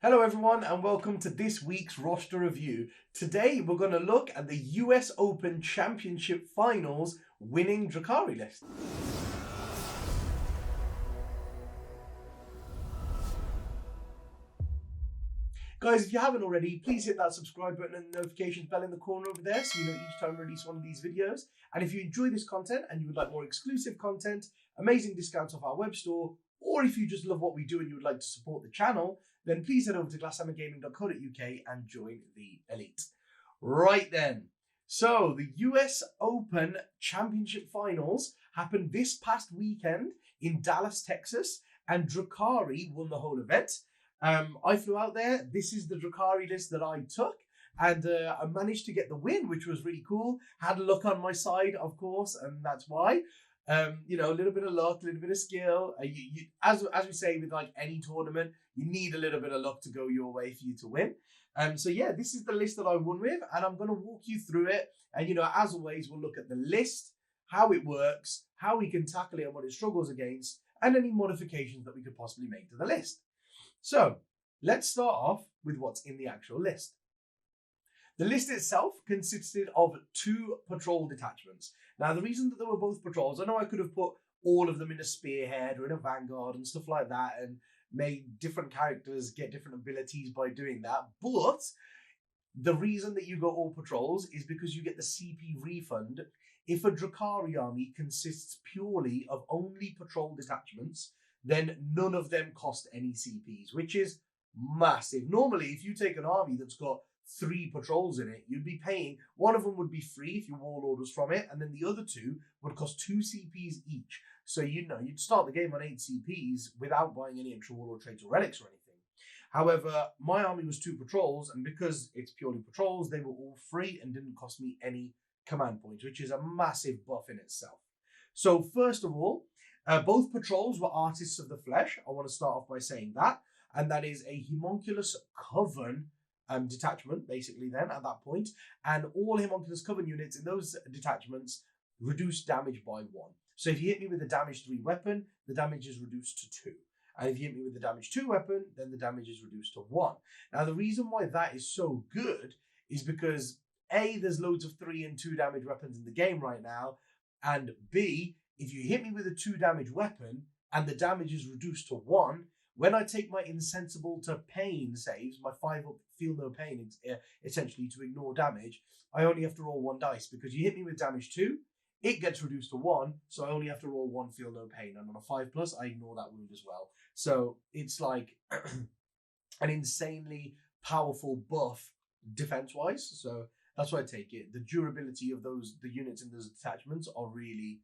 Hello everyone and welcome to this week's roster review. Today we're going to look at the US Open Championship Finals winning Drukhari list. Guys, if you haven't already, please hit that subscribe button and the notifications bell in the corner over there so you know each time I release one of these videos. And if you enjoy this content and you would like more exclusive content, amazing discounts off our web store, or if you just love what we do and you would like to support the channel, then please head over to glasshammergaming.co.uk and join the elite. Right then, so the US Open Championship Finals happened this past weekend in Dallas, Texas, and Drukhari won the whole event. I flew out there. This is the Drukhari list that I took, and I managed to get the win, which was really cool. Had luck on my side, of course, and that's why. You know, a little bit of luck, a little bit of skill. As we say with like any tournament, you need a little bit of luck to go your way for you to win. So yeah, this is the list that I won with, and I'm going to walk you through it. And you know, as always, we'll look at the list, how it works, how we can tackle it and what it struggles against, and any modifications that we could possibly make to the list. So let's start off with what's in the actual list. The list itself consisted of 2 patrol detachments. Now, the reason that they were both patrols, I know I could have put all of them in a spearhead or in a vanguard and stuff like that and made different characters get different abilities by doing that. But the reason that you go all patrols is because you get the CP refund if a Drukhari army consists purely of only patrol detachments. Then none of them cost any CPs, which is massive. Normally, if you take an army that's got 3 patrols in it, you'd be paying, one of them would be free if your warlord was from it, and then the other 2 would cost 2 CPs each. So, you know, you'd start the game on 8 CPs without buying any extra warlord traits or relics or anything. However, my army was 2 patrols, and because it's purely patrols, they were all free and didn't cost me any command points, which is a massive buff in itself. So, first of all, both patrols were artists of the flesh. I want to start off by saying that. And that is a Homunculus Coven detachment, basically, then, at that point. And all Homunculus Coven units in those detachments reduce damage by 1. So if you hit me with a damage 3 weapon, the damage is reduced to 2. And if you hit me with the damage 2 weapon, then the damage is reduced to 1. Now, the reason why that is so good is because, A, there's loads of 3 and 2 damage weapons in the game right now, and B, if you hit me with a 2 damage weapon and the damage is reduced to 1, when I take my insensible to pain saves, my 5 up feel no pain, essentially to ignore damage, I only have to roll 1 dice because you hit me with damage 2, it gets reduced to 1, so I only have to roll 1 feel no pain. And on a 5+, I ignore that wound as well. So it's like an insanely powerful buff defense-wise. So that's why I take it. The durability of the units in those detachments are really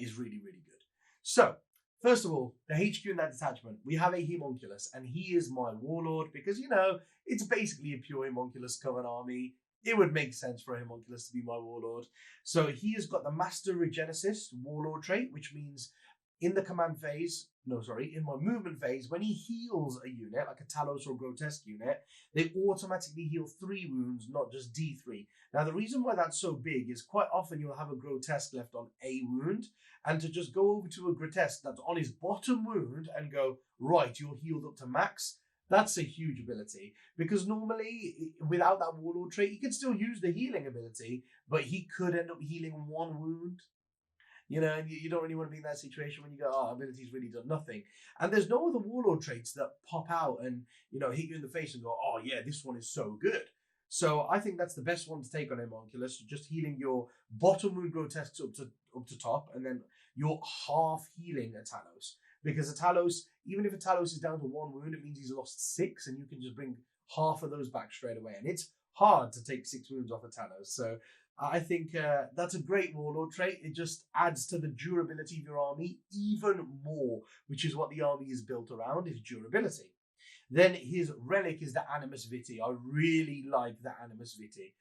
is really, really good. So, first of all, the HQ in that detachment, we have a Homunculus, and he is my warlord because, you know, it's basically a pure Homunculus Coven army. It would make sense for a Homunculus to be my warlord. So he has got the Master Regenesis warlord trait, which means in the command phase, in my movement phase, when he heals a unit, like a Talos or Grotesque unit, they automatically heal 3 wounds, not just D3. Now, the reason why that's so big is quite often you'll have a Grotesque left on a wound, and to just go over to a Grotesque that's on his bottom wound and go, right, you're healed up to max, that's a huge ability. Because normally, without that warlord trait, he can still use the healing ability, but he could end up healing 1 wound. You know, and you don't really want to be in that situation when you go, oh, ability's really done nothing. And there's no other warlord traits that pop out and, you know, hit you in the face and go, oh, yeah, this one is so good. So I think that's the best one to take on Homunculus, just healing your bottom wound Grotesques up to top, and then you're half healing a Talos. Because a Talos, even if a Talos is down to 1 wound, it means he's lost 6, and you can just bring half of those back straight away. And it's hard to take 6 wounds off a Talos. So I think that's a great warlord trait. It just adds to the durability of your army even more, which is what the army is built around, is durability. Then his relic is the Animus Vitae. I really like the Animus Vitae.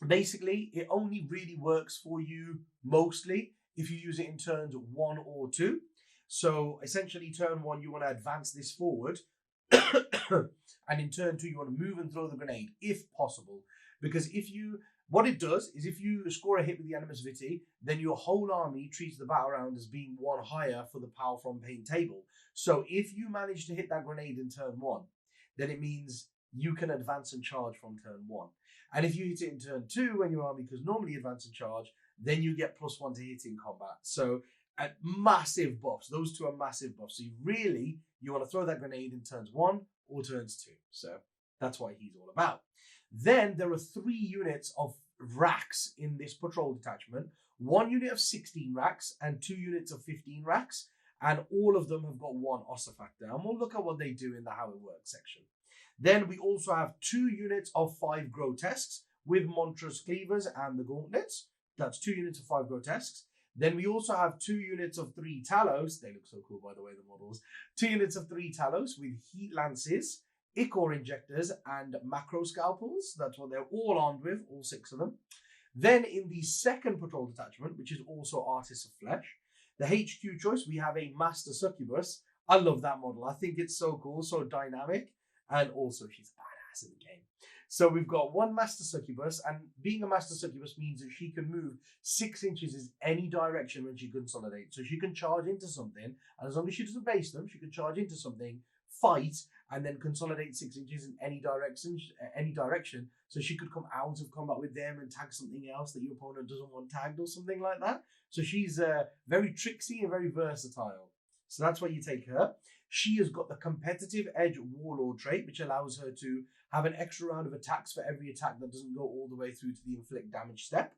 Basically, it only really works for you mostly if you use it in turns 1 or 2. So essentially, turn 1, you want to advance this forward. And in turn 2, you want to move and throw the grenade, if possible. Because what it does is if you score a hit with the Animus Vitae, then your whole army treats the battle round as being 1 higher for the power from pain table. So if you manage to hit that grenade in turn 1, then it means you can advance and charge from turn 1. And if you hit it in turn 2 when your army because normally advance and charge, then you get +1 to hit in combat. So massive buffs. Those two are massive buffs. So you want to throw that grenade in turns 1 or turns 2. So that's what he's all about. Then there are 3 units of Wracks in this patrol detachment. 1 unit of 16 Wracks and 2 units of 15 Wracks. And all of them have got 1 factor. And we'll look at what they do in the how it works section. Then we also have 2 units of 5 Grotesques with Monstrous Cleavers and the Gauntlets. That's 2 units of 5 Grotesques. Then we also have 2 units of 3 Talos. They look so cool, by the way, the models. 2 units of 3 Talos with Heat Lances, Ichor Injectors, and Macro Scalpels. That's what they're all armed with, all 6 of them. Then in the second patrol detachment, which is also Artists of Flesh, the HQ choice, we have a Master Succubus. I love that model. I think it's so cool, so dynamic. And also, she's a badass in the game. So we've got 1 Master Succubus, and being a Master Succubus means that she can move 6 inches in any direction when she consolidates. So she can charge into something, and as long as she doesn't base them, she can charge into something, fight, and then consolidate 6 inches in any direction. So she could come out of combat with them and tag something else that your opponent doesn't want tagged or something like that. So she's very tricksy and very versatile. So that's why you take her. She has got the Competitive Edge Warlord trait, which allows her to have an extra round of attacks for every attack that doesn't go all the way through to the inflict damage step.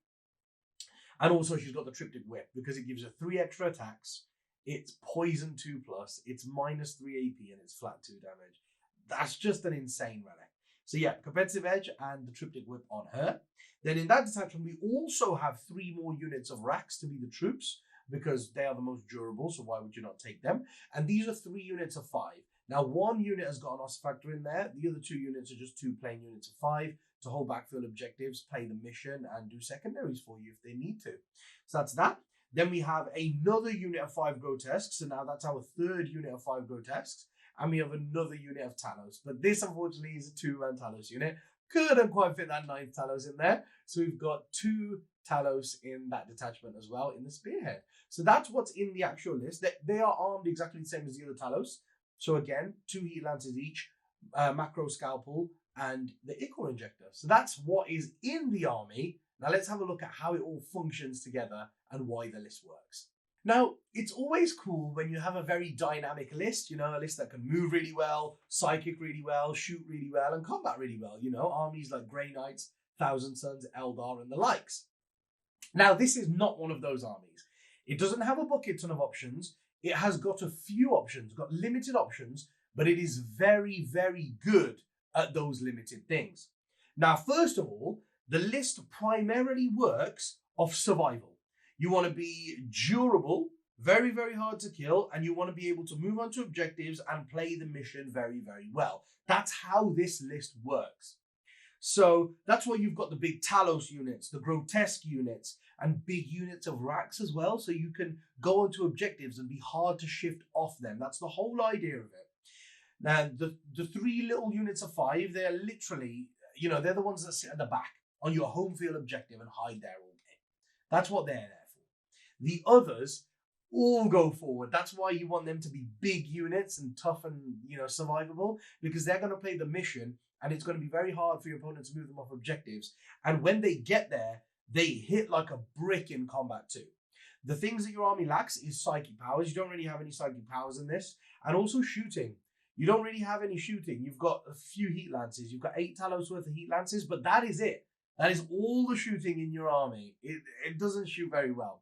And also she's got the Triptych Whip because it gives her 3 extra attacks. It's poison 2+, it's -3 AP, and it's flat 2 damage. That's just an insane relic. So yeah, Competitive Edge and the Triptych Whip on her. Then in that detachment, we also have 3 more units of Wracks to be the troops, because they are the most durable, so why would you not take them? And these are 3 units of 5. Now, 1 unit has got an factor in there. The other 2 units are just 2 plain units of 5 to hold backfill objectives, play the mission, and do secondaries for you if they need to. So that's that. Then we have another unit of 5 Grotesques. So now that's our 3rd unit of 5 Grotesques. And we have another unit of Talos. But this, unfortunately, is a 2-man Talos unit. Couldn't quite fit that 9th Talos in there. So we've got 2 Talos in that detachment as well in the Spearhead. So that's what's in the actual list. They are armed exactly the same as the other Talos. So again, 2 Heat Lances each, Macro Scalpel, and the Ichor Injector. So that's what is in the army. Now let's have a look at how it all functions together and why the list works. Now, it's always cool when you have a very dynamic list, a list that can move really well, psychic really well, shoot really well, and combat really well. Armies like Grey Knights, Thousand Sons, Eldar, and the likes. Now, this is not one of those armies. It doesn't have a bucket ton of options. It has got a few options, got limited options, but it is very, very good at those limited things. Now, first of all, the list primarily works off survival. You want to be durable, very, very hard to kill, and you want to be able to move on to objectives and play the mission very, very well. That's how this list works. So that's why you've got the big Talos units, the Grotesque units, and big units of Wracks as well, so you can go onto objectives and be hard to shift off them. That's the whole idea of it. Now, the 3 little units of 5, they're literally, they're the ones that sit at the back on your home field objective and hide there all game. That's what they're there for. The others all go forward. That's why you want them to be big units and tough and, survivable, because they're going to play the mission, and it's going to be very hard for your opponent to move them off objectives. And when they get there, they hit like a brick in combat too. The things that your army lacks is psychic powers. You don't really have any psychic powers in this. And also shooting. You don't really have any shooting. You've got a few Heat Lances. You've got 8 Talos worth of Heat Lances, but that is it. That is all the shooting in your army. It doesn't shoot very well.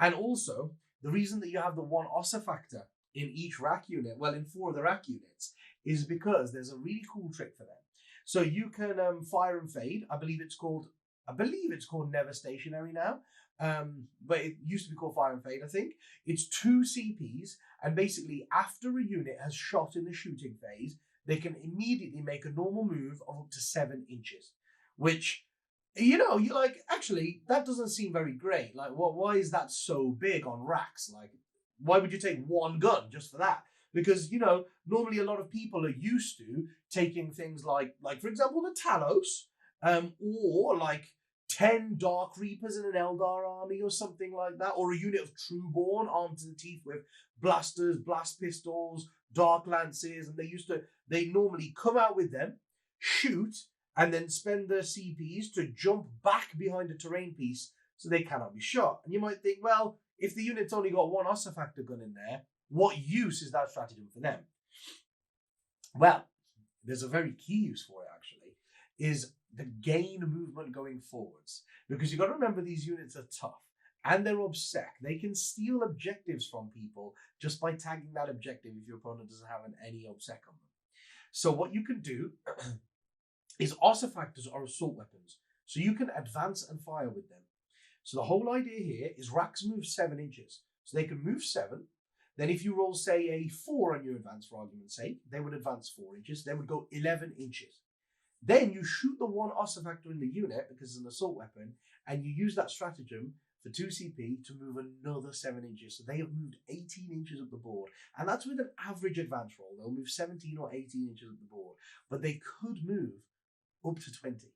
And also, the reason that you have the 1 factor in each rack unit, well, in 4 of the rack units, is because there's a really cool trick for them. So you can fire and fade. I believe it's called Never Stationary now. But it used to be called Fire and Fade, I think. It's 2 CPs, and basically after a unit has shot in the shooting phase, they can immediately make a normal move of up to 7 inches, which, you're like, actually, that doesn't seem very great. Like, why is that so big on Wracks? Like, why would you take 1 gun just for that? Because, normally a lot of people are used to taking things like for example, the Talos, or like 10 Dark Reapers in an Eldar army or something like that, or a unit of Trueborn armed to the teeth with blasters, blast pistols, dark lances, and they normally come out with them, shoot, and then spend their CPs to jump back behind a terrain piece so they cannot be shot. And you might think, well, if the unit's only got one Ossifactor gun in there, what use is that stratagem for them? Well, there's a very key use for it, actually, is the gain movement going forwards. Because you've got to remember these units are tough and they're obsec. They can steal objectives from people just by tagging that objective if your opponent doesn't have any obsec on them. So what you can do is Ossifactors are assault weapons. So you can advance and fire with them. So the whole idea here is Wracks move 7 inches. So they can move 7. Then if you roll, say, a 4 on your advance, for argument's sake, they would advance 4 inches. They would go 11 inches. Then you shoot the one Ossifactor in the unit, because it's an assault weapon, and you use that stratagem for 2 CP to move another 7 inches. So they have moved 18 inches up the board. And that's with an average advance roll. They'll move 17 or 18 inches up the board. But they could move up to 20.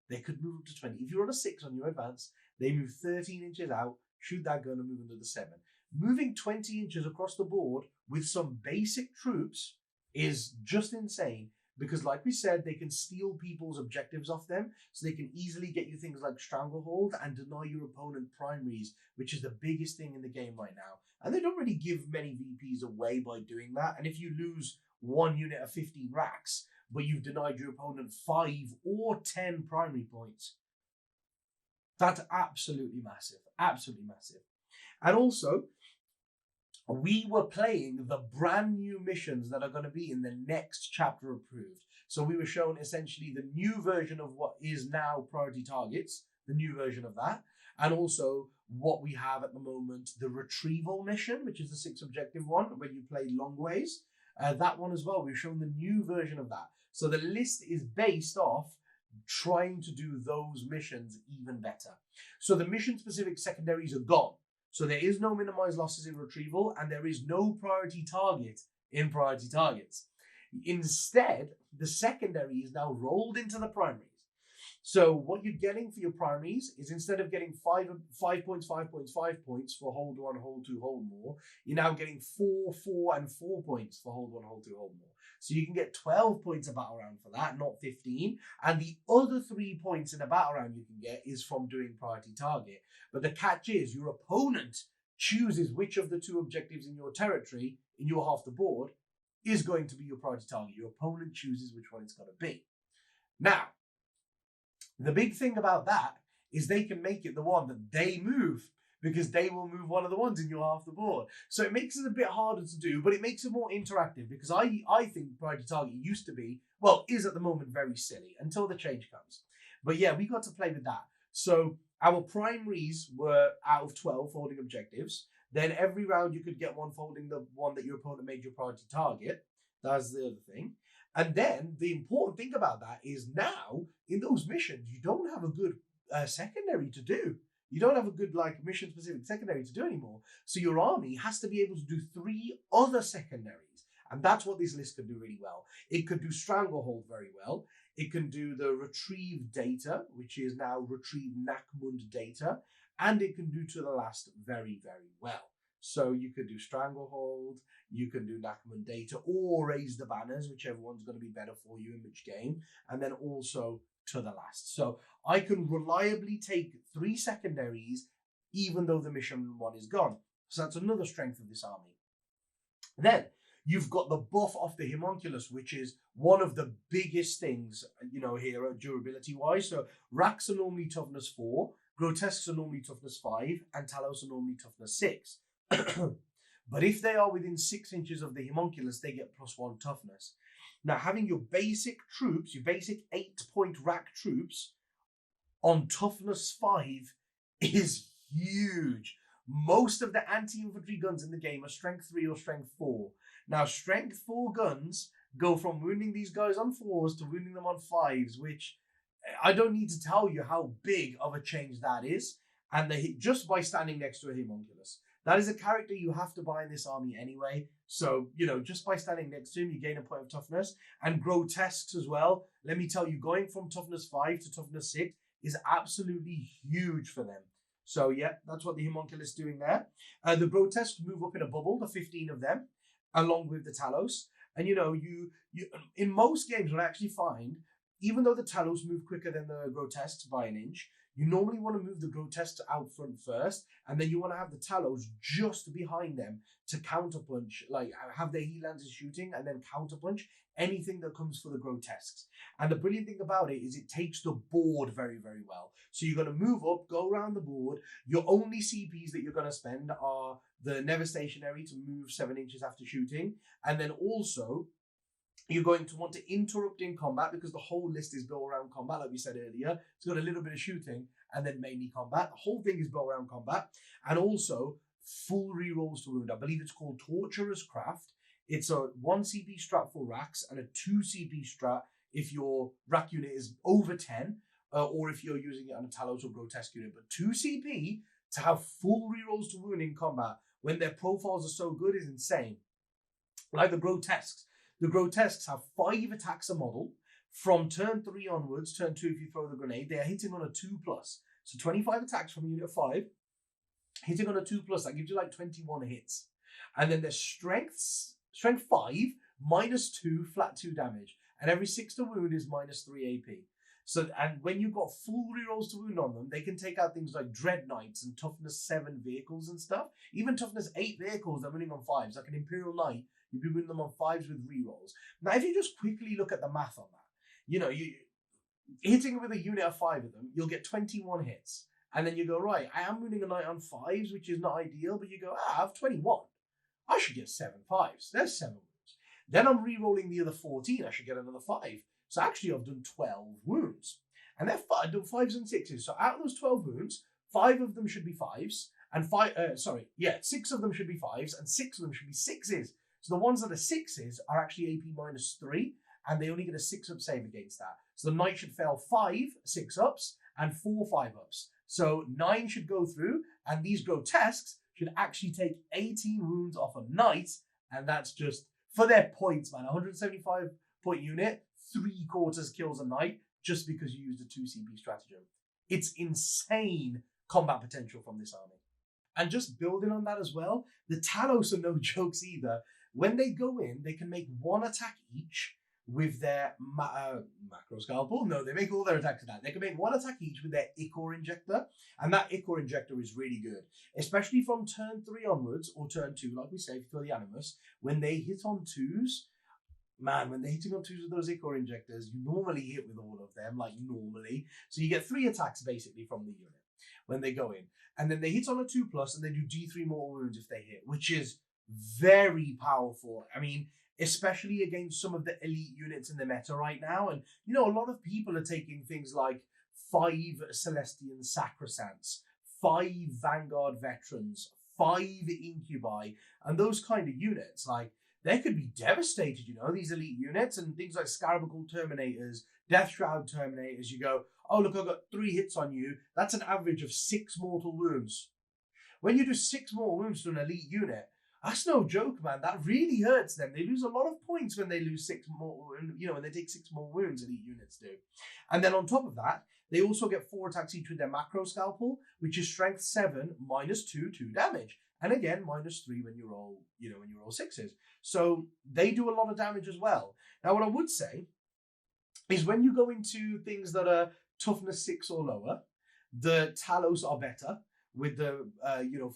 They could move up to 20. If you're on a 6 on your advance, they move 13 inches out, shoot that gun, and move another 7. Moving 20 inches across the board with some basic troops is just insane because, like we said, they can steal people's objectives off them, so they can easily get you things like Stranglehold and deny your opponent primaries, which is the biggest thing in the game right now. And they don't really give many VPs away by doing that. And if you lose one unit of 15 racks, but you've denied your opponent 5 or 10 primary points, that's absolutely massive. Absolutely massive. And also, we were playing the brand new missions that are going to be in the next chapter approved. So we were shown essentially the new version of what is now priority targets, the new version of that, and also what we have at the moment, the Retrieval Mission, which is the 6 objective one, where you play long ways. That one as well, we've shown the new version of that. So the list is based off trying to do those missions even better. So the mission-specific secondaries are gone. So there is no minimized losses in retrieval, and there is no priority target in priority targets. Instead, the secondary is now rolled into the primaries. So what you're getting for your primaries is, instead of getting 5 points, 5 points, 5 points for hold 1, hold 2, hold more, you're now getting 4, 4, and 4 points for hold 1, hold 2, hold more. So you can get 12 points a battle round for that, not 15. And the other 3 points in a battle round you can get is from doing priority target. But the catch is, your opponent chooses which of the 2 objectives in your territory, in your half the board, is going to be your priority target. Your opponent chooses which one it's going to be. Now, the big thing about that is they can make it the one that they move, because they will move one of the ones in your half the board. So it makes it a bit harder to do, but it makes it more interactive, because I think priority target used to be, well, is at the moment very silly until the change comes. But yeah, we got to play with that. So our primaries were out of 12 holding objectives. Then every round you could get one for holding the one that your opponent made your priority target. That's the other thing. And then the important thing about that is, now in those missions, you don't have a good secondary to do. You don't have a good mission-specific secondary to do anymore. So your army has to be able to do 3 other secondaries. And that's what this list can do really well. It could do Stranglehold very well. It can do the Retrieve data, which is now Retrieve Nakmund data. And it can do To the Last very, very well. So you could do Stranglehold, you can do Nakmund data, or Raise the Banners, whichever one's going to be better for you in which game. And then also To the Last. So I can reliably take 3 secondaries, even though the mission one is gone. So that's another strength of this army. Then you've got the buff off the Homunculus, which is one of the biggest things, here durability wise. So Wracks are normally toughness 4, Grotesques are normally toughness 5, and Talos are normally toughness 6. But if they are within 6 inches of the Homunculus, they get +1 toughness. Now, having your basic troops, your basic 8-point rack troops on toughness 5 is huge. Most of the anti-infantry guns in the game are strength 3 or strength 4. Now, strength 4 guns go from wounding these guys on 4s to wounding them on 5s, which I don't need to tell you how big of a change that is. And they hit just by standing next to a Homunculus. That is a character you have to buy in this army anyway. So, just by standing next to him, you gain a point of toughness. And Grotesques as well. Let me tell you, going from toughness 5 to toughness 6 is absolutely huge for them. So, yeah, that's what the Homunculus is doing there. The Grotesques move up in a bubble, the 15 of them. along with the Talos. And you know, you in most games, what I actually find, even though the Talos move quicker than the Grotesques by an inch, you normally want to move the Grotesques out front first, and then you want to have the Talos just behind them to counterpunch, like have their heat lances shooting and then counterpunch anything that comes for the Grotesques. And the brilliant thing about it is it takes the board very, very well. So you're going to move up, go around the board. Your only CPs that you're going to spend are the Never Stationary to move 7 inches after shooting, and then also you're going to want to interrupt in combat because the whole list is built around combat, like we said earlier. It's got a little bit of shooting and then mainly combat. The whole thing is built around combat. And also full rerolls to wound. I believe it's called Torturer's Craft. It's a 1 CP strat for Wracks and a 2 CP strat if your Wrack unit is over 10, or if you're using it on a Talos or Grotesque unit. But 2 CP to have full rerolls to wound in combat when their profiles are so good is insane. Like the Grotesques. The Grotesques have 5 attacks a model. From turn 3 onwards, turn 2 if you throw the grenade, they are hitting on a 2+. So 25 attacks from unit 5, hitting on a 2+, that gives you like 21 hits. And then their strength 5, -2, flat 2 damage. And every 6 to wound is -3 AP. So, and when you've got full rerolls to wound on them, they can take out things like Dread Knights and toughness 7 vehicles and stuff. Even toughness 8 vehicles that are winning on 5s, like an Imperial Knight, you'd be winning them on 5s with rerolls. Now, if you just quickly look at the math on that, you know, you hitting with a unit of 5 of them, you'll get 21 hits. And then you go, right, I am winning a Knight on 5s, which is not ideal, but you go, I have 21. I should get 7 5s. There's 7 wounds. Then I'm re-rolling the other 14. I should get another 5. So actually, I've done 12 wounds. And I've done 5s and 6s. So out of those 12 wounds, 5 of them should be 5s. And 6 of them should be 5s, and 6 of them should be 6s. So the ones that are 6s are actually AP -3, and they only get a 6-up save against that. So the Knight should fail 5 6-ups and 4 5-ups. So 9 should go through, and these Grotesques should actually take 18 wounds off a Knight, and that's just for their points, man. 175 point unit, 3/4 kills a Knight just because you used a 2 CP stratagem. It's insane combat potential from this army. And just building on that as well, the Talos are no jokes either. When they go in, they can make 1 attack each with their macro scalpel. No, they make all their attacks with that. They can make 1 attack each with their Ichor Injector, and that Ichor Injector is really good, especially from turn 3 onwards, or turn 2, like we say, for the Animus. When they hit on 2s, man, when they're hitting on 2s with those Ichor Injectors, you normally hit with all of them, like normally. So you get 3 attacks basically from the unit when they go in. And then they hit on a 2+, and they do D3 mortal wounds if they hit, which is very powerful. I mean, especially against some of the elite units in the meta right now. And, you know, a lot of people are taking things like 5 Celestian Sacrosancts, 5 Vanguard Veterans, 5 Incubi, and those kind of units. Like, they could be devastated, you know, these elite units, and things like Scarabacle Terminators, Death Shroud Terminators. You go, oh, look, I've got 3 hits on you. That's an average of 6 mortal wounds. When you do 6 mortal wounds to an elite unit, that's no joke, man. That really hurts them. They lose a lot of points when they lose 6 more, you know, when they take 6 more wounds, elite units do. And then on top of that, they also get 4 attacks each with their macro scalpel, which is strength 7, -2, 2 damage. And again, -3 when you roll, you know, when you roll 6s. So they do a lot of damage as well. Now, what I would say is when you go into things that are toughness 6 or lower, the Talos are better with the,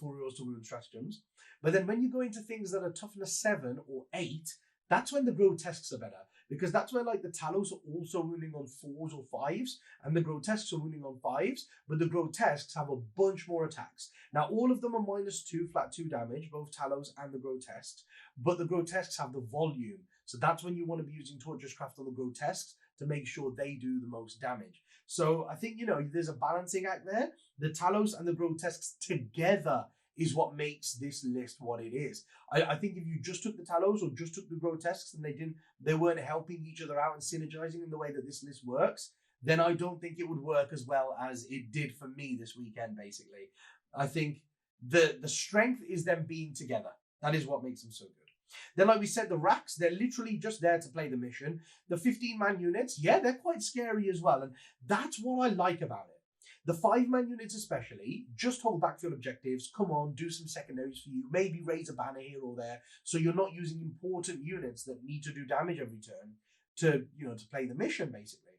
full rerolls to wound stratagems. But then when you go into things that are toughness 7 or 8, that's when the Grotesques are better. Because that's where, like, the Talos are also wounding on 4s or 5s, and the Grotesques are wounding on 5s, but the Grotesques have a bunch more attacks. Now, all of them are -2, flat 2 damage, both Talos and the Grotesques, but the Grotesques have the volume. So that's when you want to be using Torturer's Craft on the Grotesques to make sure they do the most damage. So I think, you know, there's a balancing act there. The Talos and the Grotesques together is what makes this list what it is. I think if you just took the Talos or just took the Grotesques and they weren't helping each other out and synergizing in the way that this list works, then I don't think it would work as well as it did for me this weekend, basically. I think the strength is them being together. That is what makes them so good. Then, like we said, the Wracks, they're literally just there to play the mission. The 15-man units, yeah, they're quite scary as well. And that's what I like about it. The 5-man units especially, just hold backfield objectives, come on, do some secondaries for you, maybe raise a banner here or there, so you're not using important units that need to do damage every turn to, to play the mission, basically.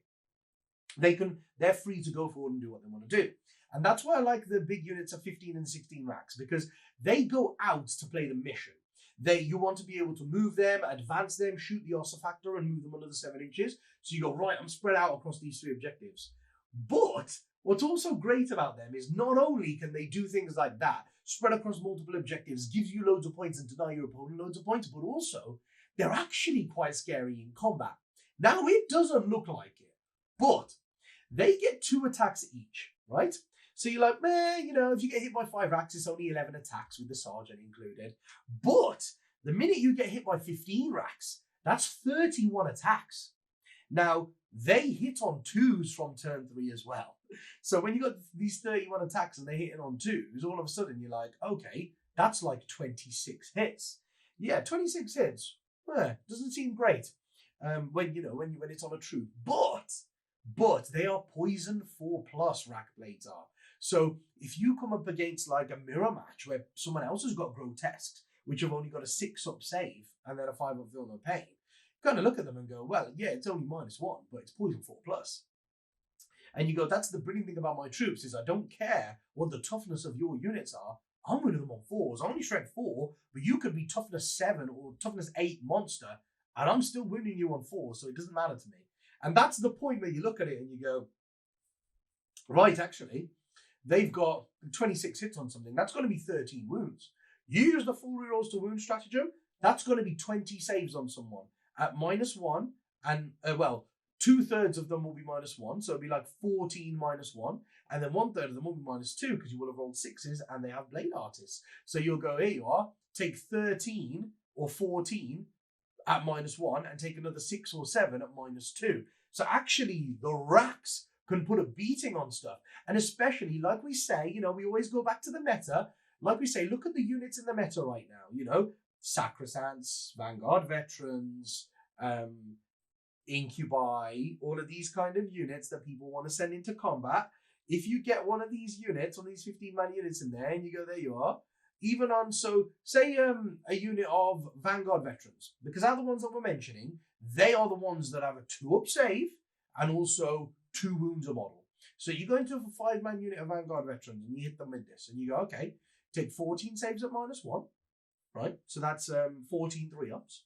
They're free to go forward and do what they want to do. And that's why I like the big units of 15 and 16 Wracks, because they go out to play the mission. You want to be able to move them, advance them, shoot the Ossifactor and move them under the 7 inches. So you go, right, I'm spread out across these 3 objectives. But what's also great about them is not only can they do things like that, spread across multiple objectives, gives you loads of points and deny your opponent loads of points, but also they're actually quite scary in combat. Now, it doesn't look like it, but they get 2 attacks each, right? So you're like, man, if you get hit by 5 Wracks, it's only 11 attacks with the Sergeant included. But the minute you get hit by 15 Wracks, that's 31 attacks. Now, they hit on 2s from turn 3 as well. So when you got these 31 attacks and they hit it on 2s, all of a sudden you're like, okay, that's like 26 hits. Yeah, 26 hits. Doesn't seem great when it's on a troop. But they are poison 4+ Wrack Blades are. So if you come up against like a mirror match where someone else has got Grotesques, which have only got a 6-up save and then a 5-up Feel No Pain, you kind of look at them and go, well, yeah, it's only -1, but it's poison 4+. And you go, that's the brilliant thing about my troops is I don't care what the toughness of your units are. I'm winning them on 4s. I'm only strength 4, but you could be toughness 7 or toughness 8 monster, and I'm still winning you on 4, so it doesn't matter to me. And that's the point where you look at it and you go, right, actually, they've got 26 hits on something. That's going to be 13 wounds. You use the full rerolls to wound stratagem, that's going to be 20 saves on someone at -1, and, 2/3 of them will be -1, so it'll be like 14 -1, and then 1/3 of them will be -2 because you will have rolled 6s and they have Blade Artists. So you'll go, here you are, take 13 or 14 at -1 and take another 6 or 7 at -2. So actually, the Wracks can put a beating on stuff. And especially, like we say, we always go back to the meta. Like we say, look at the units in the meta right now. Sacrosancts, Vanguard Veterans, Incubi, all of these kind of units that people want to send into combat. If you get one of these units, one of these 15-man units in there, and you go, there you are, even on, so say a unit of Vanguard Veterans, because they're the ones that we're mentioning, they are the ones that have a 2-up save and also 2 wounds a model. So you go into a 5-man unit of Vanguard Veterans and you hit them with this and you go, okay, take 14 saves at -1, right? So that's 14 3-ups.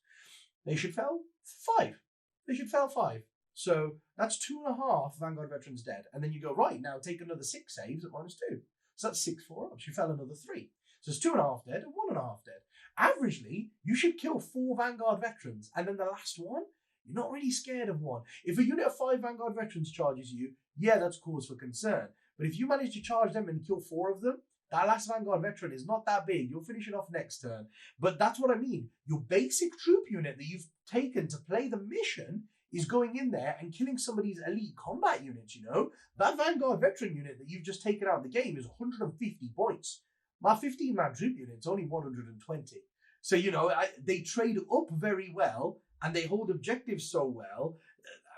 They should fail 5. They should fail 5. So that's 2.5 Vanguard Veterans dead. And then you go, right, now take another 6 saves at -2. So that's 6 4-ups. You fell another 3. So it's 2.5 dead and 1.5 dead. Averagely, you should kill 4 Vanguard Veterans. And then the last one, you're not really scared of one. If a unit of 5 Vanguard Veterans charges you, yeah, that's cause for concern. But if you manage to charge them and kill 4 of them, that last Vanguard Veteran is not that big. You'll finish it off next turn. But that's what I mean. Your basic troop unit that you've taken to play the mission is going in there and killing somebody's elite combat units, That Vanguard Veteran unit that you've just taken out of the game is 150 points. My 15-man troop unit's only 120. So, they trade up very well and they hold objectives so well.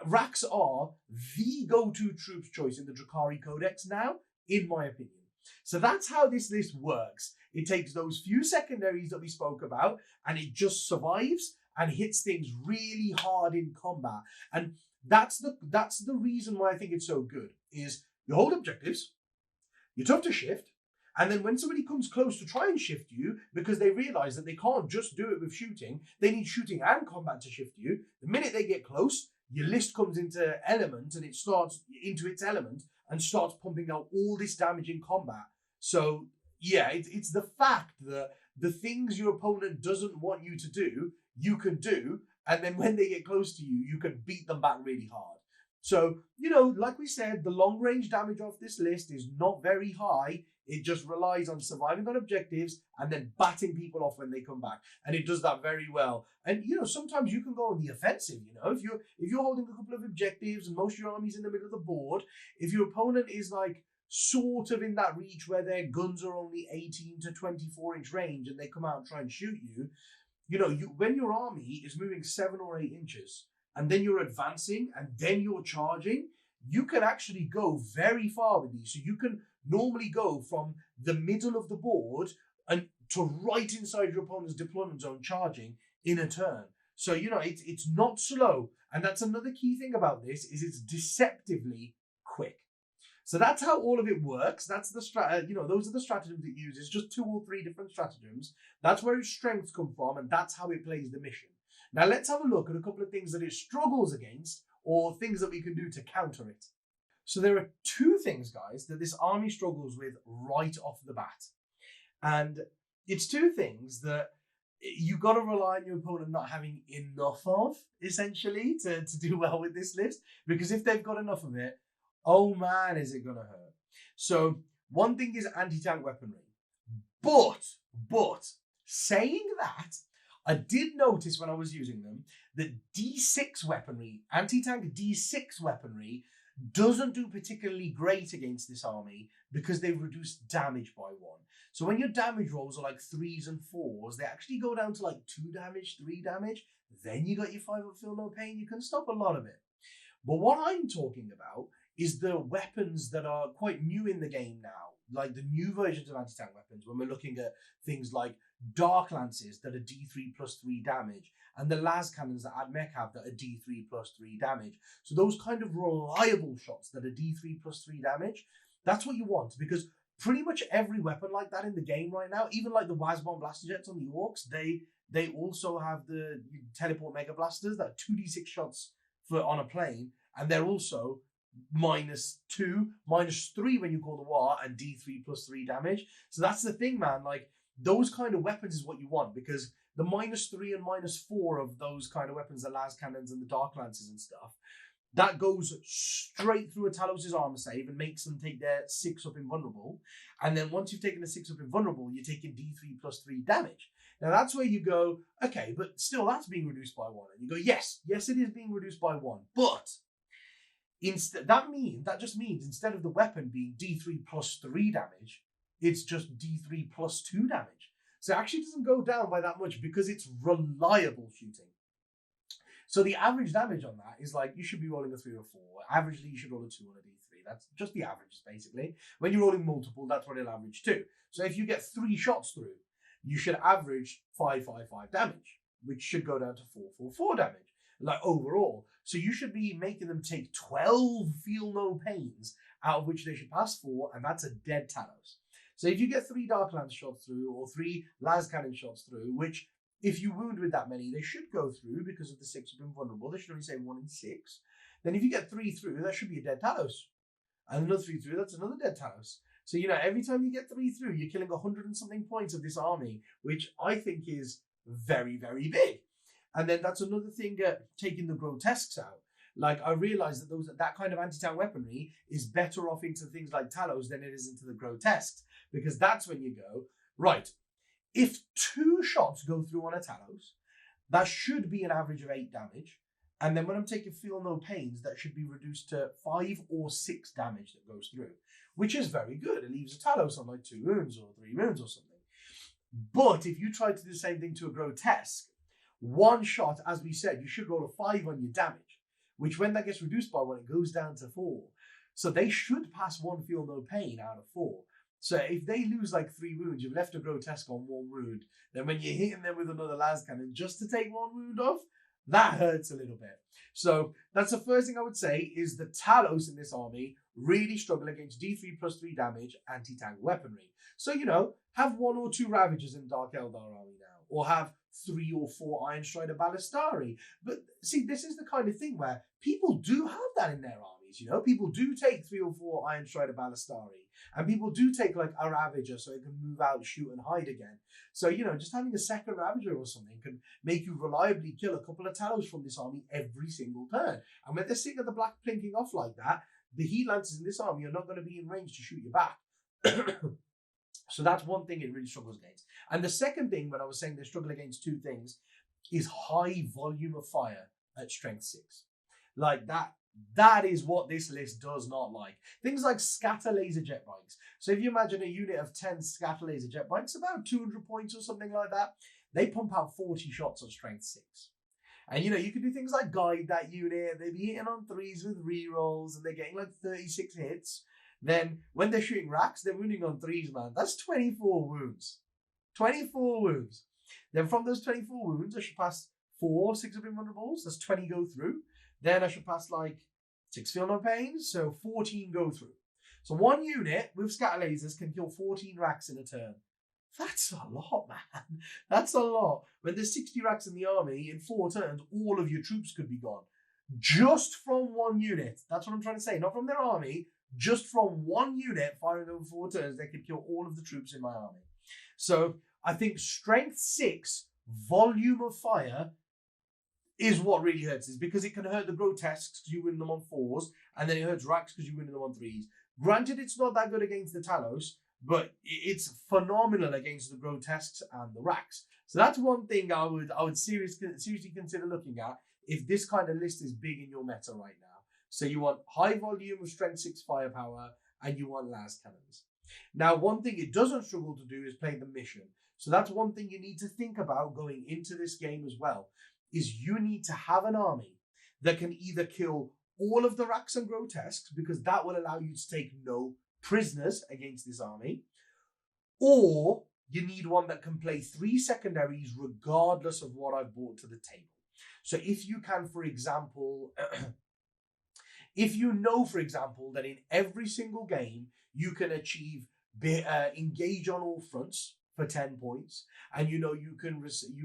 Wracks are the go-to troops choice in the Drukhari Codex now, in my opinion. So that's how this list works. It takes those few secondaries that we spoke about and it just survives and hits things really hard in combat. And that's the reason why I think it's so good, is you hold objectives, you're tough to shift, and then when somebody comes close to try and shift you, because they realize that they can't just do it with shooting, they need shooting and combat to shift you. The minute they get close, your list comes into element and it starts into its element and starts pumping out all this damage in combat. So yeah, it's the fact that the things your opponent doesn't want you to do, you can do. And then when they get close to you, you can beat them back really hard. So, like we said, the long range damage off this list is not very high. It just relies on surviving on objectives and then batting people off when they come back. And it does that very well. And, sometimes you can go on the offensive, If you're holding a couple of objectives and most of your army's in the middle of the board, if your opponent is like sort of in that reach where their guns are only 18 to 24-inch range and they come out and try and shoot you, when your army is moving 7 or 8 inches and then you're advancing and then you're charging, you can actually go very far with these. So you can normally go from the middle of the board and to right inside your opponent's deployment zone charging in a turn. So, you know, it's not slow. And that's another key thing about this, is it's deceptively quick. So that's how all of it works. That's the those are the stratagems it uses, just 2 or 3 different stratagems. That's where its strengths come from, and that's how it plays the mission. Now let's have a look at a couple of things that it struggles against, or things that we can do to counter it. So there are 2 things, guys, that this army struggles with right off the bat. And it's 2 things that you've got to rely on your opponent not having enough of, essentially, to do well with this list. Because if they've got enough of it, oh man, is it going to hurt. So one thing is anti-tank weaponry. But, saying that, I did notice when I was using them that D6 weaponry, anti-tank D6 weaponry, doesn't do particularly great against this army because they reduce damage by 1. So when your damage rolls are like 3s and 4s, they actually go down to like 2 damage, 3 damage. Then you got your 5 up feel no pain. You can stop a lot of it. But what I'm talking about is the weapons that are quite new in the game now, like the new versions of anti-tank weapons, when we're looking at things like Dark Lances that are D3 plus 3 damage, and the las cannons that AdMech have that are D3 plus 3 damage. So those kind of reliable shots that are D3 plus 3 damage, that's what you want, because pretty much every weapon like that in the game right now, even like the Wazbomb blaster jets on the Orcs, they also have the teleport mega blasters that are 2d6 shots on a plane, and they're also -2, -3 when you call the war, and D3 plus 3 damage. So that's the thing, man. Like, those kind of weapons is what you want, because the -3 and -4 of those kind of weapons, the las cannons and the dark lances and stuff, that goes straight through a Talos' armor save and makes them take their 6 up invulnerable. And then once you've taken a 6 up invulnerable, you're taking D3 plus 3 damage. Now that's where you go, okay, but still that's being reduced by 1. And you go, yes, it is being reduced by 1. But that just means instead of the weapon being D3 plus 3 damage, it's just D3 plus 2 damage. So it actually doesn't go down by that much because it's reliable shooting. So the average damage on that is like, you should be rolling a 3 or 4. Averagely, you should roll a 2 on a D3. That's just the averages, basically. When you're rolling multiple, that's what it'll average to. So if you get 3 shots through, you should average 555 damage, which should go down to 444 damage, like overall. So you should be making them take 12 feel no pains, out of which they should pass 4, and that's a dead Talos. So if you get 3 Dark Lance shots through, or 3 las cannon shots through, which if you wound with that many, they should go through because of the 6 up invulnerable. They should only say 1 in 6. Then if you get 3 through, that should be a dead Talos. And another 3 through, that's another dead Talos. So, you know, every time you get 3 through, you're killing 100 and something points of this army, which I think is very, very big. And then that's another thing, taking the Grotesques out. Like, I realized that that kind of anti-tank weaponry is better off into things like Talos than it is into the Grotesques, because that's when you go, right, if 2 shots go through on a Talos, that should be an average of 8 damage. And then when I'm taking feel no pains, that should be reduced to 5 or 6 damage that goes through, which is very good. It leaves a Talos on like 2 wounds or 3 wounds or something. But if you try to do the same thing to a Grotesque, 1 shot, as we said, you should roll a 5 on your damage, which when that gets reduced by 1, it goes down to 4. So they should pass 1 feel no pain out of 4. So if they lose like 3 wounds, you've left a Grotesque on 1 wound. Then when you're hitting them with another las cannon just to take 1 wound off, that hurts a little bit. So that's the first thing I would say, is the Talos in this army really struggle against D3 plus 3 damage anti-tank weaponry. So, you know, have 1 or 2 Ravagers in Dark Eldar army now, or have 3 or 4 Iron Strider Ballistari. But see, this is the kind of thing where people do have that in their armies, you know? People do take 3 or 4 Iron Strider Ballistari, and people do take like a Ravager so it can move out, shoot, and hide again. So, you know, just having a second Ravager or something can make you reliably kill a couple of Talos from this army every single turn. And when they're sitting at the black plinking off like that, the Heat Lancers in this army are not going to be in range to shoot you back. So that's one thing it really struggles against. And the second thing, when I was saying they struggle against 2 things, is high volume of fire at strength 6. Like that is what this list does not like. Things like scatter laser jet bikes. So if you imagine a unit of 10 scatter laser jet bikes, about 200 points or something like that, they pump out 40 shots on strength 6. And you can do things like guide that unit, they'd be hitting on 3s with rerolls, and they're getting like 36 hits. Then when they're shooting Wracks, they're wounding on 3s, man. That's 24 wounds. 24 wounds. Then from those 24 wounds, I should pass 4 6-up invulnerables. That's 20 go through. Then I should pass like 6 feel no pains, so 14 go through. So one unit with scatter lasers can kill 14 Wracks in a turn. That's a lot, man. That's a lot. When there's 60 Wracks in the army, in 4 turns, all of your troops could be gone. Just from one unit. That's what I'm trying to say. Not from their army. Just from one unit firing over 4 turns, they could kill all of the troops in my army. So I think strength 6, volume of fire, is what really hurts. Is because it can hurt the Grotesques because you win them on 4s, and then it hurts Wracks because you win them on 3s. Granted, it's not that good against the Talos, but it's phenomenal against the Grotesques and the Wracks. So that's one thing I would seriously consider looking at if this kind of list is big in your meta right now. So you want high volume of strength 6 firepower, and you want las cannons. Now, one thing it doesn't struggle to do is play the mission. So that's one thing you need to think about going into this game as well, is you need to have an army that can either kill all of the Wracks and Grotesques, because that will allow you to take no prisoners against this army, or you need one that can play 3 secondaries regardless of what I've brought to the table. So if you can, for example, if you know, for example, that in every single game you can achieve engage on all fronts for 10 points, and you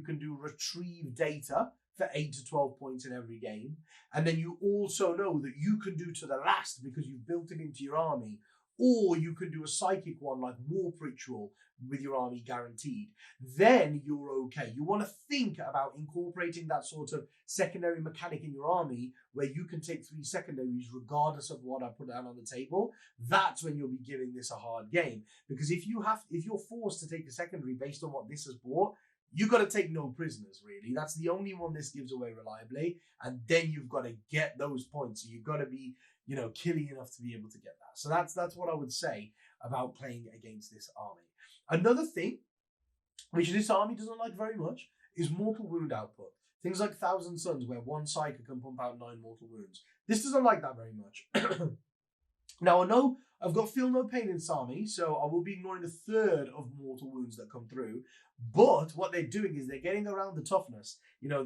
can do retrieve data for 8 to 12 points in every game, and then you also know that you can do to the last because you've built it into your army, or you can do a psychic one like Warp Ritual with your army guaranteed, then you're okay. You want to think about incorporating that sort of secondary mechanic in your army where you can take 3 secondaries regardless of what I put down on the table. That's when you'll be giving this a hard game, because if you're forced to take a secondary based on what this has brought, you've got to take no prisoners, really. That's the only one this gives away reliably, and then you've got to get those points. So you've got to be, killy enough to be able to get that. So that's what I would say about playing against this army. Another thing, which this army doesn't like very much, is mortal wound output. Things like Thousand Suns, where one Psyker can pump out 9 mortal wounds. This doesn't like that very much. Now, I know I've got Feel No Pain in this army, so I will be ignoring a third of mortal wounds that come through. But what they're doing is they're getting around the toughness.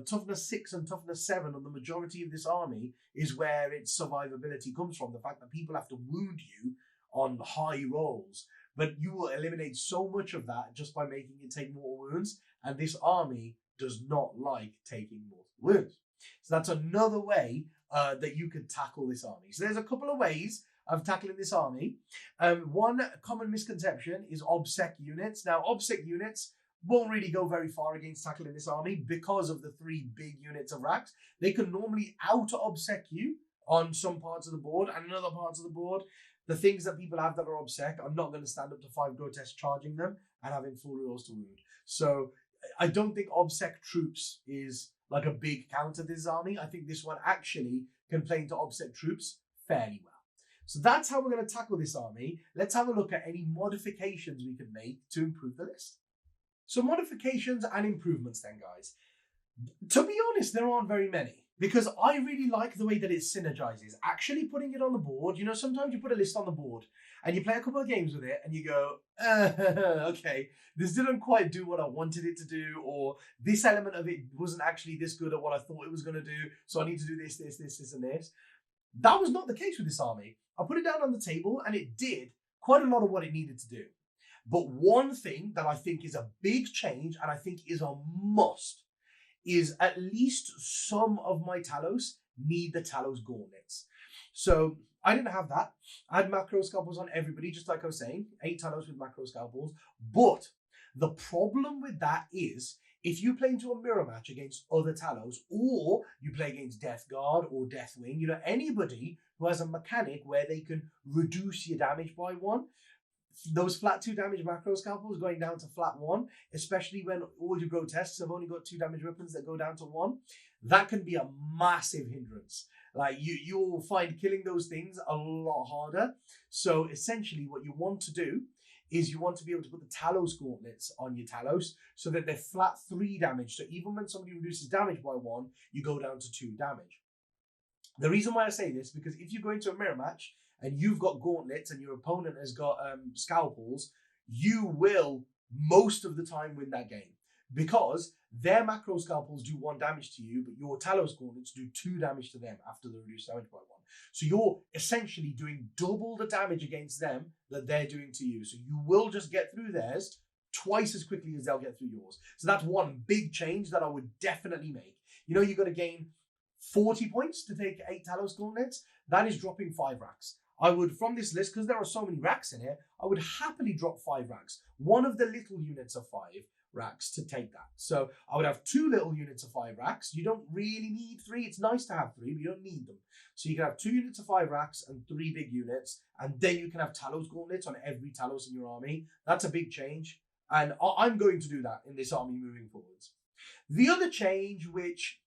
Toughness 6 and toughness 7 on the majority of this army is where its survivability comes from. The fact that people have to wound you on high rolls. But you will eliminate so much of that just by making it take mortal wounds. And this army does not like taking mortal wounds. So that's another way that you could tackle this army. So there's a couple of ways of tackling this army. One common misconception is OBSEC units. Now, OBSEC units won't really go very far against tackling this army because of the 3 big units of Wracks. They can normally out-OBSEC you on some parts of the board, and in other parts of the board, the things that people have that are OBSEC, I'm not going to stand up to 5 Grotesques charging them and having full rolls to wound. So I don't think OBSEC troops is like a big counter to this army. I think this one actually can play into OBSEC troops fairly well. So that's how we're going to tackle this army. Let's have a look at any modifications we can make to improve the list. So modifications and improvements then, guys. To be honest, there aren't very many, because I really like the way that it synergizes. Actually putting it on the board, sometimes you put a list on the board and you play a couple of games with it and you go, okay, this didn't quite do what I wanted it to do, or this element of it wasn't actually this good at what I thought it was going to do, so I need to do this, this, this, this, and this. That was not the case with this army. I put it down on the table and it did quite a lot of what it needed to do. But one thing that I think is a big change, and I think is a must, is at least some of my Talos need the Talos gauntlets. So I didn't have that. I had macro scalpels on everybody, just like I was saying, 8 Talos with macro scalpels. But the problem with that is, if you play into a mirror match against other Talos, or you play against Death Guard or Deathwing, anybody who has a mechanic where they can reduce your damage by 1, those flat 2 damage macro scalpels going down to flat 1, especially when all your Grotesques have only got 2 damage weapons that go down to 1, that can be a massive hindrance. Like you'll find killing those things a lot harder. So essentially what you want to do is you want to be able to put the Talos gauntlets on your Talos so that they're flat 3 damage. So even when somebody reduces damage by 1, you go down to 2 damage. The reason why I say this, because if you go into a mirror match and you've got gauntlets and your opponent has got scalpels, you will most of the time win that game. Because their macro scalpels do 1 damage to you, but your Talos gauntlets do 2 damage to them after the reduced damage by 1. So you're essentially doing double the damage against them that they're doing to you. So you will just get through theirs twice as quickly as they'll get through yours. So that's one big change that I would definitely make. You know, you've got to gain 40 points to take 8 Talos gauntlets. That is dropping 5 Wracks. I would, from this list, because there are so many Wracks in here, I would happily drop 5 Wracks. One of the little units of 5 Wracks to take that. So I would have 2 little units of 5 Wracks. You don't really need 3. It's nice to have 3, but you don't need them. So you can have 2 units of 5 Wracks and 3 big units, and then you can have Talos gauntlets on every Talos in your army. That's a big change, and I'm going to do that in this army moving forwards. The other change, which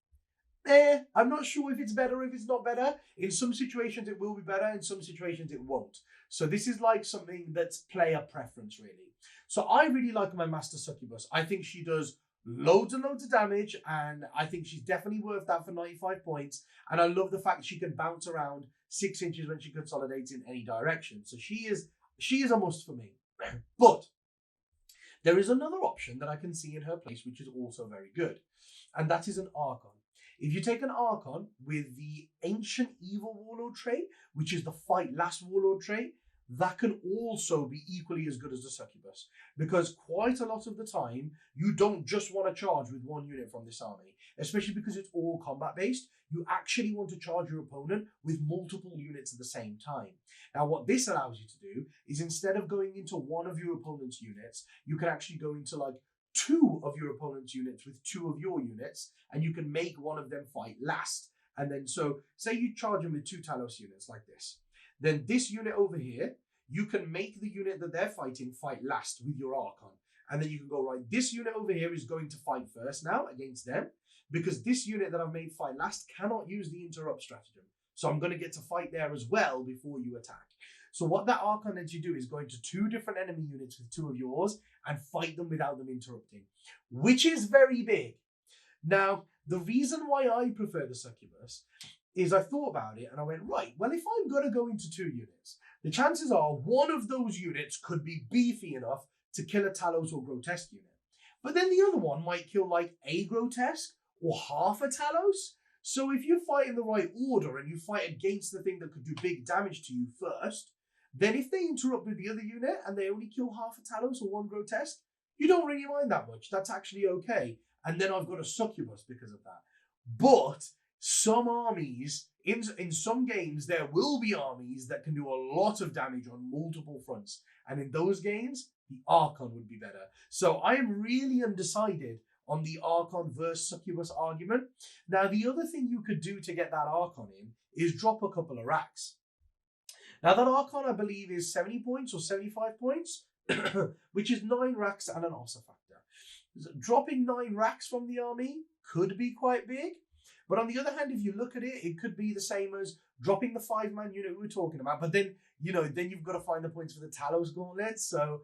I'm not sure if it's better or if it's not better. In some situations it will be better, in some situations it won't. So this is like something that's player preference, really. So I really like my Master Succubus. I think she does loads and loads of damage, and I think she's definitely worth that for 95 points. And I love the fact she can bounce around 6 inches when she consolidates in any direction. So she is a must for me. But there is another option that I can see in her place, which is also very good. And that is an Archon. If you take an Archon with the Ancient Evil Warlord trait, which is the Fight Last Warlord trait, that can also be equally as good as the Succubus. Because quite a lot of the time, you don't just want to charge with 1 unit from this army, especially because it's all combat based. You actually want to charge your opponent with multiple units at the same time. Now, what this allows you to do is instead of going into 1 of your opponent's units, you can actually go into like 2 of your opponent's units with 2 of your units, and you can make 1 of them fight last. And then, so say you charge them with 2 Talos units like this. Then this unit over here, you can make the unit that they're fighting fight last with your Archon. And then you can go, right, this unit over here is going to fight first now against them, because this unit that I've made fight last cannot use the interrupt stratagem. So I'm going to get to fight there as well before you attack. So what that Archon lets you do is go into 2 different enemy units with 2 of yours and fight them without them interrupting, which is very big. Now, the reason why I prefer the Succubus is I thought about it and I went, right, well, if I'm going to go into 2 units, the chances are 1 of those units could be beefy enough to kill a Talos or Grotesque unit. But then the other one might kill like a Grotesque or half a Talos. So if you fight in the right order and you fight against the thing that could do big damage to you first, then if they interrupt with the other unit and they only kill half a Talos or 1 Grotesque, you don't really mind that much. That's actually okay. And then I've got a Succubus because of that. But some armies, in some games, there will be armies that can do a lot of damage on multiple fronts. And in those games, the Archon would be better. So I am really undecided on the Archon versus Succubus argument. Now, the other thing you could do to get that Archon in is drop a couple of Wracks. Now, that Archon, I believe, is 70 points or 75 points, which is 9 Wracks and an Ossa factor. Dropping 9 Wracks from the army could be quite big. But on the other hand, if you look at it, it could be the same as dropping the 5-man unit we were talking about. But then, then you've got to find the points for the Talos gauntlets. So,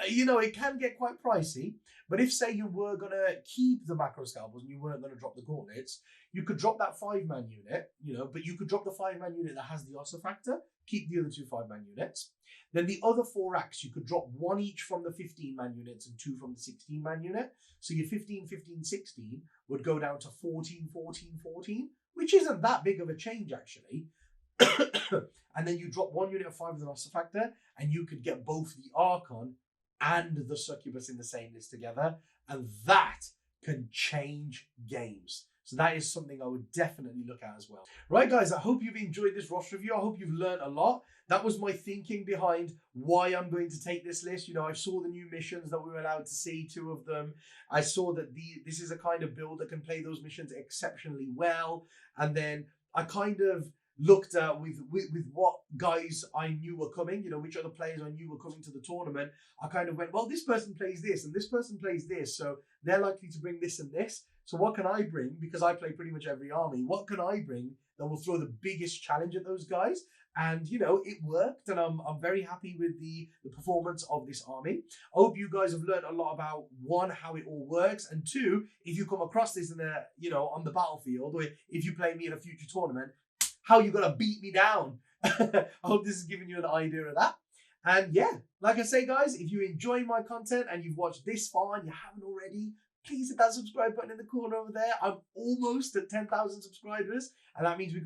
it can get quite pricey. But if, say, you were going to keep the macro scalpels and you weren't going to drop the gauntlets, you could drop that 5-man unit, but you could drop the 5-man unit that has the Ossa factor, keep the other 2 5-man units. Then the other 4 Wracks, you could drop 1 each from the 15-man units and 2 from the 16-man unit. So your 15, 15, 16 would go down to 14, 14, 14, which isn't that big of a change, actually. And then you drop 1 unit of 5 with an Ossa factor, and you could get both the Archon and the Succubus in the same list together. And that can change games. So that is something I would definitely look at as well. Right, guys, I hope you've enjoyed this roster review. I hope you've learned a lot. That was my thinking behind why I'm going to take this list. I saw the new missions that we were allowed to see, 2 of them. I saw that this is a kind of build that can play those missions exceptionally well. And then I kind of looked at with what guys I knew were coming, which other players I knew were coming to the tournament. I kind of went, well, this person plays this and this person plays this. So they're likely to bring this and this. So what can I bring? Because I play pretty much every army. What can I bring that will throw the biggest challenge at those guys. And, you know, it worked, and I'm very happy with the performance of this army. I hope you guys have learned a lot about, one, how it all works, and two, if you come across this in a, you know, on the battlefield, or if you play me in a future tournament, how you're going to beat me down. I hope this has given you an idea of that. And yeah, like I say, guys, if you enjoy my content and you've watched this far and you haven't already, please hit that subscribe button in the corner over there. I'm almost at 10,000 subscribers, and that means we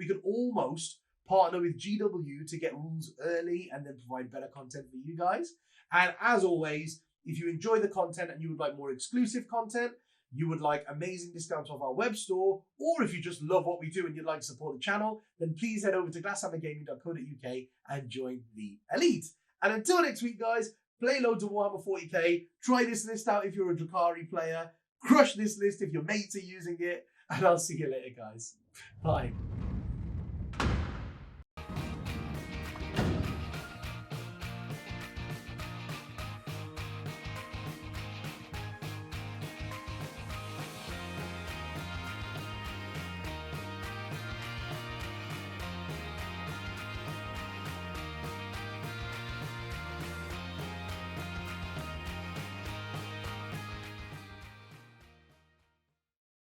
can almost partner with GW to get rules early and then provide better content for you guys. And as always, if you enjoy the content and you would like more exclusive content, you would like amazing discounts off our web store, or if you just love what we do and you'd like to support the channel, then please head over to glasshammergaming.co.uk and join the elite. And until next week, guys, play loads of Warhammer 40k, try this list out if you're a Drukhari player, crush this list if your mates are using it, and I'll see you later, guys. Bye.